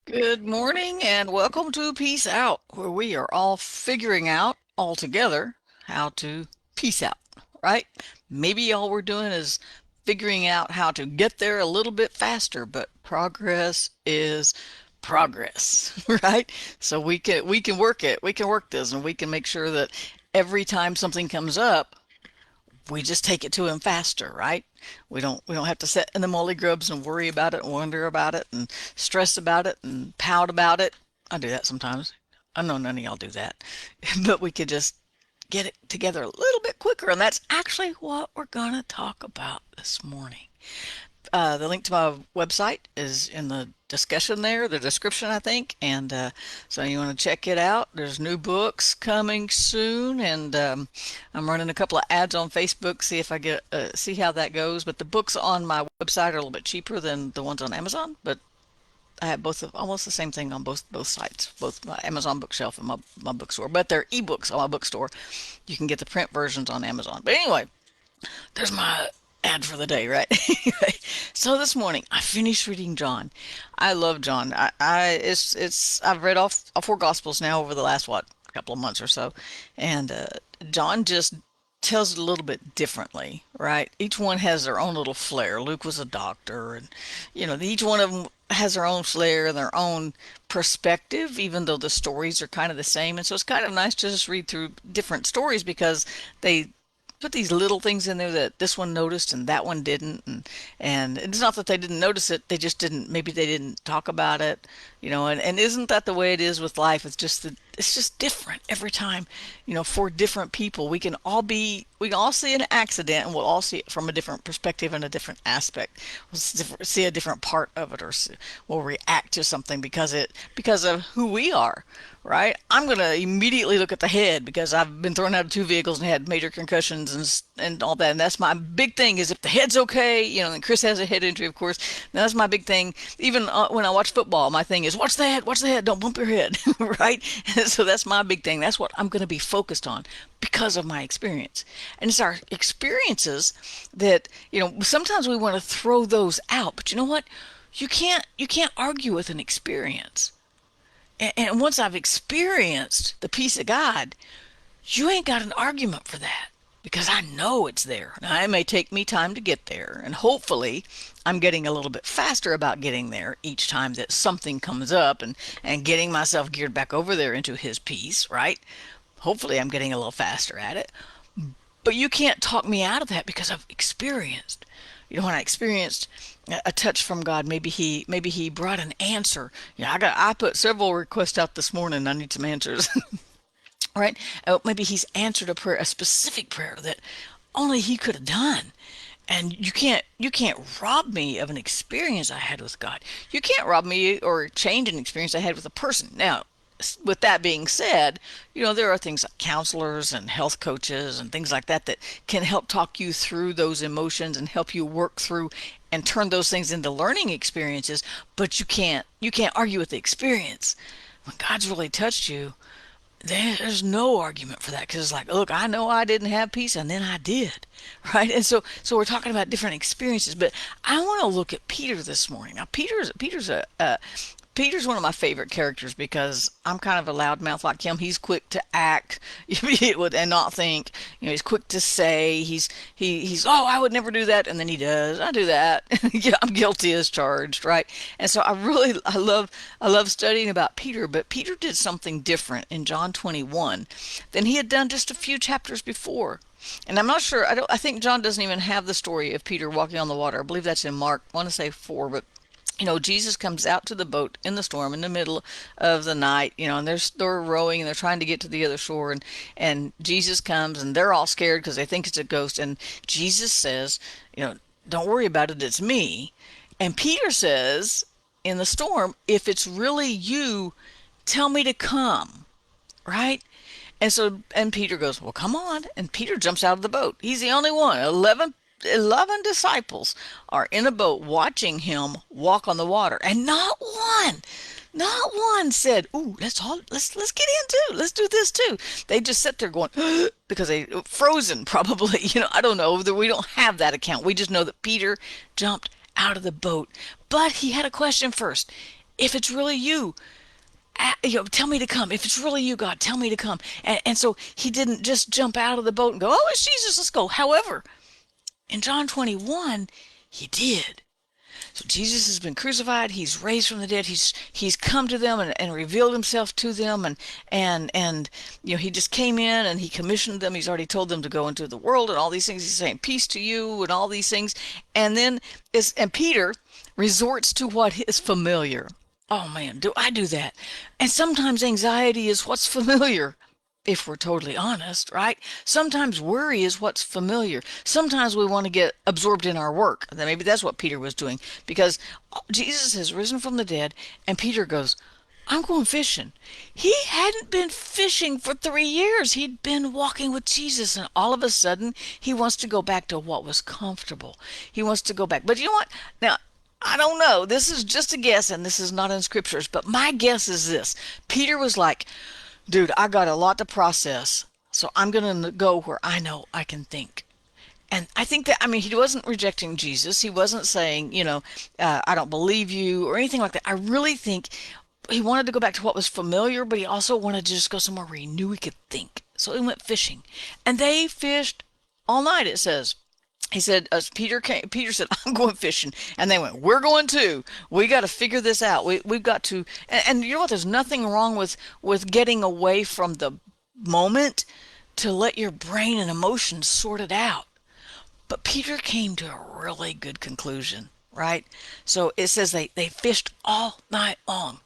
Good morning and welcome to Peace Out, where we are all figuring out all together how to peace out, right? Maybe all we're doing is figuring out how to get there a little bit faster, but progress is progress, right? So we can work it. We can work this and we can make sure that every time something comes up, we just take it to him faster, right? We don't have to sit in the molly grubs and worry about it and wonder about it and stress about it and pout about it. I do that sometimes. I know none of y'all do that. But we could just get it together a little bit quicker, and that's actually what we're gonna talk about this morning. The link to my website is in the discussion there, the description, I think. And so you want to check it out. There's new books coming soon, and I'm running a couple of ads on Facebook. See if I get see how that goes. But the books on my website are a little bit cheaper than the ones on Amazon. But I have both of almost the same thing on both sites, both my Amazon bookshelf and my bookstore. But they're ebooks on my bookstore. You can get the print versions on Amazon. But anyway, there's my ad for the day, right? So this morning I finished reading John. I love John. I've read all four Gospels now over the last what couple of months or so, and John just tells it a little bit differently, right? Each one has their own little flair. Luke was a doctor, and each one of them has their own flair and their own perspective, even though the stories are kind of the same. And so it's kind of nice to just read through different stories because they put these little things in there that this one noticed and that one didn't, and it's not that they didn't notice it, they just didn't, maybe they didn't talk about it, and isn't that the way it is with life? It's just that it's just different every time, for different people. We can all see an accident and we'll all see it from a different perspective and a different aspect. We'll see a different part of it, or we'll react to something because of who we are, right? I'm going to immediately look at the head because I've been thrown out of two vehicles and had major concussions and all that. And that's my big thing is if the head's okay, and Chris has a head injury, of course. And that's my big thing. Even when I watch football, my thing is watch the head, don't bump your head, right? So that's my big thing. That's what I'm going to be focused on because of my experience. And it's our experiences that, sometimes we want to throw those out. But you know what? You can't argue with an experience. And once I've experienced the peace of God, you ain't got an argument for that because I know it's there. Now, it may take me time to get there, and hopefully I'm getting a little bit faster about getting there each time that something comes up and getting myself geared back over there into his peace, right? Hopefully I'm getting a little faster at it. But you can't talk me out of that because I've experienced. When I experienced a touch from God, maybe he brought an answer. I put several requests out this morning. I need some answers. Right? Maybe he's answered a prayer, a specific prayer that only he could have done. And you can't rob me of an experience I had with God. You can't rob me or change an experience I had with a person. Now, with that being said, there are things like counselors and health coaches and things like that that can help talk you through those emotions and help you work through and turn those things into learning experiences. But you can't argue with the experience. When God's really touched you, there's no argument for that because it's like, look, I know I didn't have peace and then I did, right? And so we're talking about different experiences, but I want to look at Peter this morning. Now, Peter's one of my favorite characters because I'm kind of a loudmouth like him. He's quick to act and not think. He's quick to say. He's oh, I would never do that, and then he does. I do that. Yeah, I'm guilty as charged, right? And so I love studying about Peter. But Peter did something different in John 21 than he had done just a few chapters before. And I'm not sure. I think John doesn't even have the story of Peter walking on the water. I believe that's in Mark. I want to say 4, but Jesus comes out to the boat in the storm in the middle of the night, and they're rowing and they're trying to get to the other shore, and Jesus comes and they're all scared because they think it's a ghost, and Jesus says, don't worry about it, it's me. And Peter says in the storm, if it's really you, tell me to come, right? And Peter goes, well, come on. And Peter jumps out of the boat. He's the only one. 11 disciples are in a boat watching him walk on the water. And not one said, ooh, let's get in too. Let's do this too. They just sit there going, because they frozen probably. I don't know. We don't have that account. We just know that Peter jumped out of the boat. But he had a question first. if it's really you, tell me to come. If it's really you, God, tell me to come. And so he didn't just jump out of the boat and go, oh, it's Jesus, let's go. However, in John 21, he did. So Jesus has been crucified. He's raised from the dead. He's come to them and revealed himself to them. And he just came in and he commissioned them. He's already told them to go into the world and all these things. He's saying peace to you and all these things. And then Peter resorts to what is familiar. Oh man, do I do that? And sometimes anxiety is what's familiar, if we're totally honest, right? Sometimes worry is what's familiar. Sometimes we want to get absorbed in our work. Maybe that's what Peter was doing, because Jesus has risen from the dead, and Peter goes, I'm going fishing. He hadn't been fishing for 3 years. He'd been walking with Jesus, and all of a sudden, he wants to go back to what was comfortable. He wants to go back. But you know what? Now, I don't know. This is just a guess, and this is not in scriptures, but my guess is this. Peter was like, dude, I got a lot to process, so I'm going to go where I know I can think. And I think that, I mean, he wasn't rejecting Jesus. He wasn't saying, I don't believe you or anything like that. I really think he wanted to go back to what was familiar, but he also wanted to just go somewhere where he knew he could think. So he went fishing. And they fished all night, it says. He said, Peter said, I'm going fishing. And they went, we're going too. We got to figure this out. We've got to, and you know what? There's nothing wrong with getting away from the moment to let your brain and emotions sort it out. But Peter came to a really good conclusion, right? So it says they fished all night long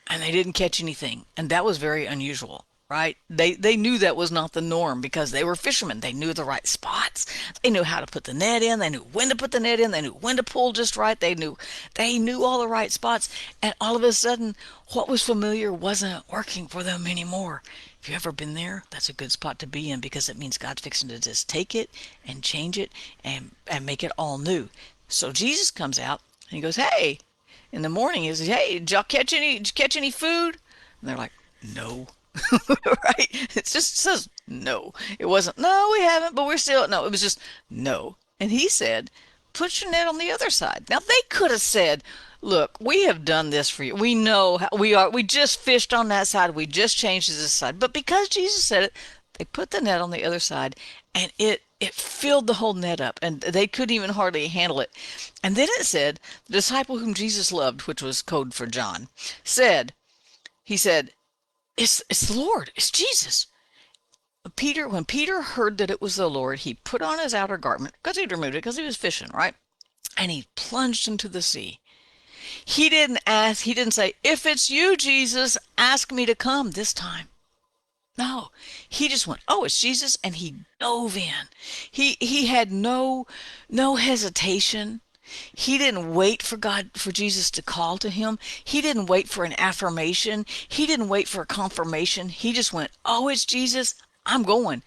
and they didn't catch anything. And that was very unusual, right? They knew that was not the norm because they were fishermen. They knew the right spots. They knew how to put the net in. They knew when to put the net in. They knew when to pull just right. They knew all the right spots. And all of a sudden, what was familiar wasn't working for them anymore. If you've ever been there, that's a good spot to be in, because it means God's fixing to just take it and change it and make it all new. So Jesus comes out and he goes, hey, in the morning, he says, hey, did you catch any food? And they're like, no. Right? It just says no. It wasn't, no, we haven't, but we're still, no, it was just no. And he said, put your net on the other side. Now they could have said, look, we have done this for you. We know how we just fished on that side. We just changed to this side. But because Jesus said it, they put the net on the other side, and it filled the whole net up, and they couldn't even hardly handle it. And then it said, the disciple whom Jesus loved, which was code for John, he said, it's the Lord, it's Jesus. When Peter heard that it was the Lord, he put on his outer garment, because he'd removed it, because he was fishing, right? And he plunged into the sea. He didn't say, if it's you, Jesus, ask me to come this time. No, he just went, oh, it's Jesus, and he dove in. He had no hesitation. He didn't wait for Jesus to call to him. He didn't wait for an affirmation. He didn't wait for a confirmation. He just went, oh, it's Jesus, I'm going.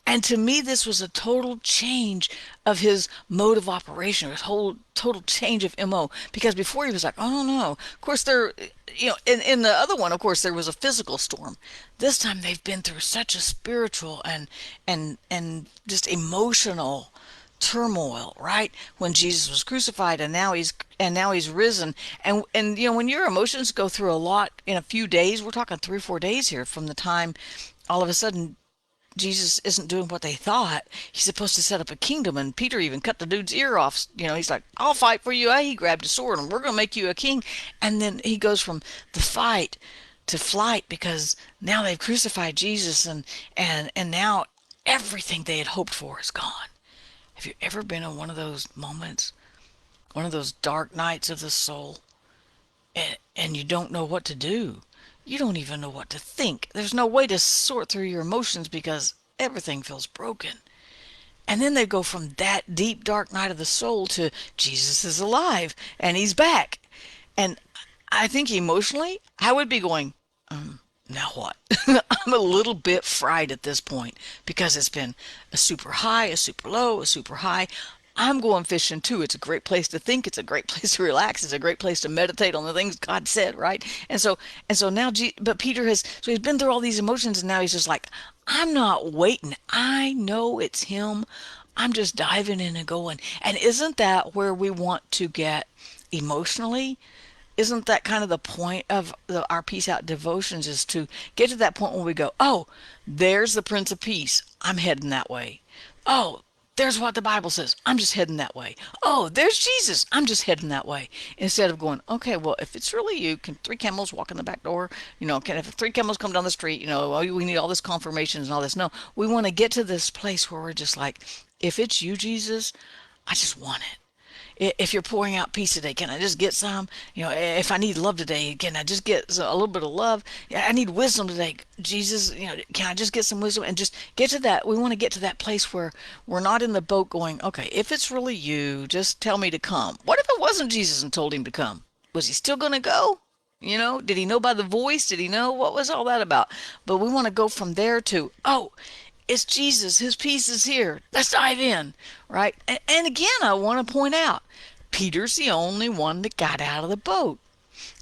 And to me, this was a total change of his mode of operation, a whole total change of MO. Because before he was like, oh no. Of course, in the other one, of course, there was a physical storm. This time they've been through such a spiritual and just emotional turmoil, right? When Jesus was crucified, and now he's risen. And when your emotions go through a lot in a few days, we're talking 3 or 4 days here from the time all of a sudden Jesus isn't doing what they thought. He's supposed to set up a kingdom, and Peter even cut the dude's ear off. He's like, I'll fight for you. He grabbed a sword, and we're going to make you a king. And then he goes from the fight to flight, because now they've crucified Jesus, and now everything they had hoped for is gone. Have you ever been in one of those moments, one of those dark nights of the soul, and you don't know what to do? You don't even know what to think. There's no way to sort through your emotions because everything feels broken. And then they go from that deep, dark night of the soul to Jesus is alive and he's back. And I think emotionally, I would be going, now what? I'm a little bit fried at this point because it's been a super high, a super low, a super high. I'm going fishing too. It's a great place to think. It's a great place to relax. It's a great place to meditate on the things God said, right? And so now, but Peter he's been through all these emotions, and now he's just like, I'm not waiting. I know it's him. I'm just diving in and going. And isn't that where we want to get emotionally? Isn't that kind of the point of our Peace Out devotions, is to get to that point where we go, oh, there's the Prince of Peace. I'm heading that way. Oh, there's what the Bible says. I'm just heading that way. Oh, there's Jesus. I'm just heading that way. Instead of going, okay, well, if it's really you, can three camels walk in the back door? Can if three camels come down the street, oh, we need all this confirmations and all this. No, we want to get to this place where we're just like, if it's you, Jesus, I just want it. If you're pouring out peace today, can I just get some? If I need love today, can I just get a little bit of love? Yeah, I need wisdom today, Jesus. Can I just get some wisdom and just get to that? We want to get to that place where we're not in the boat going, okay, if it's really you, just tell me to come. What if it wasn't Jesus and told him to come? Was he still going to go? Did he know by the voice? Did he know? What was all that about? But we want to go from there to, oh, it's Jesus. His peace is here. Let's dive in, right? And again, I want to point out, Peter's the only one that got out of the boat.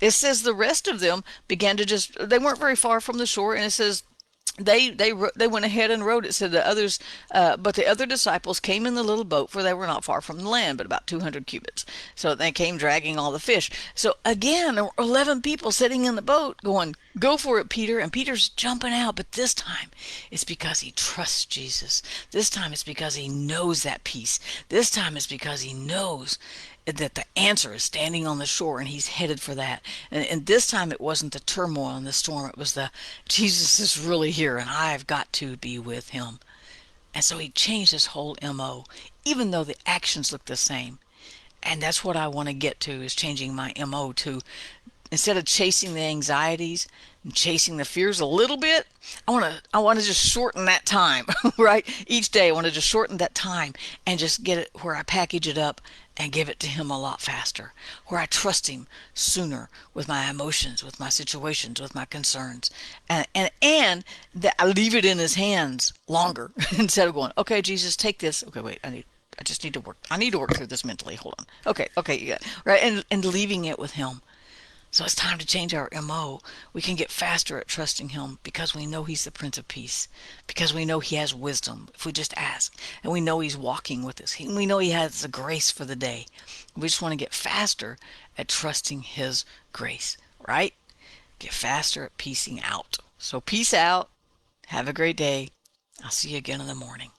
It says the rest of them began to they weren't very far from the shore, and it says they went ahead and rowed. It said the others, but the other disciples came in the little boat, for they were not far from the land, but about 200 cubits. So they came dragging all the fish. So again, there were 11 people sitting in the boat going, go for it, Peter. And Peter's jumping out, but this time it's because he trusts Jesus. This time it's because he knows that peace. This time it's because he knows that the answer is standing on the shore, and he's headed for that. And this time it wasn't the turmoil and the storm. It was the, Jesus is really here and I've got to be with him. And so he changed his whole MO, even though the actions look the same. And that's what I want to get to, is changing my MO to, instead of chasing the anxieties and chasing the fears a little bit, I want to just shorten that time, right? Each day I want to just shorten that time and just get it where I package it up and give it to him a lot faster, where I trust him sooner with my emotions, with my situations, with my concerns, and that I leave it in his hands longer instead of going, okay, Jesus, take this. Okay, wait, I just need to work. I need to work through this mentally. Hold on. Okay, yeah, right, and leaving it with him. So it's time to change our MO. We can get faster at trusting him because we know he's the Prince of Peace, because we know he has wisdom if we just ask, and we know he's walking with us. We know he has the grace for the day. We just want to get faster at trusting his grace, right? Get faster at piecing out. So peace out. Have a great day. I'll see you again in the morning.